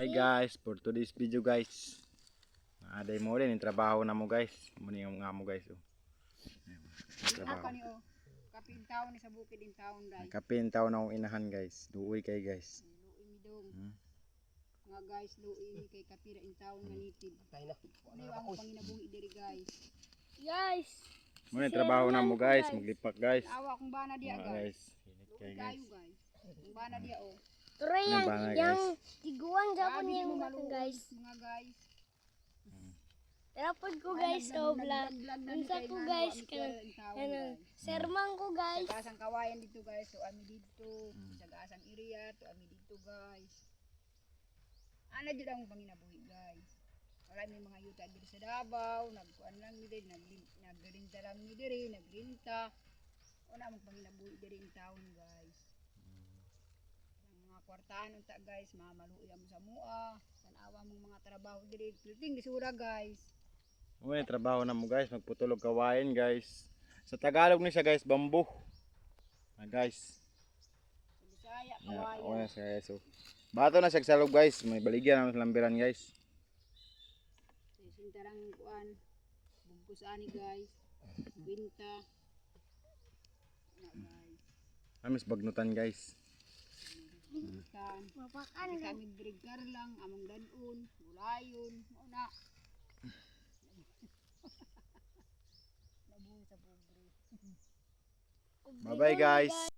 Hi guys, for today's video guys. Aday mo rin, yung trabaho na mo guys. Muna yung nga mo guys. Oh. Trabaho. Kapin taon ni sa bukid din taon dai. Kapin taon na akong inahan guys. Duoy kay guys. Luoy mi dong. Nga guys, luoy kay kapira in taon nga nitid. Tay na. Di ang panginabuhi diri guys. Guys. Muna yung trabaho na mo guys. Maglipak guys. Awa kung bana dia guys. Init Luoy kayo guys. Kung bana dia oh. Pero yang tiguan Japon yung guys. Mga guys. Rapod ko guys o vlog. Unsa ko guys kanang sermang ko guys. Sa kawayan dito guys, so ami dito. Sa gaasang area to ami dito guys. Ana jud ang panginabuhi guys. Wala may mga yuta diri sa Davao, nagkuan lang mi diri, nagrinta lang mi diri, nagrinta. Wala mong panginabuhi diri in town guys. Ang mga kwartahan unta guys, mamaluoy mo sa mua. Tanawa mong mga trabaho diri, piting disura guys. Muna yung trabaho na mo guys. Magputulog kawain guys. Sa Tagalog ni siya guys, bamboo. Guys. Sa Bisaya Yeah, kawayan. siya guys. So, bato na siya sa loob guys. May baligyan naman sa lambiran guys. Sintarang kuan, bugkos ani guys. Binta. Na guys. Amis bagnutan guys. Bintan. Mapakan Kami bregar lang among danon, gulayon, mo na. Labuhi sa pobre. Bye bye guys.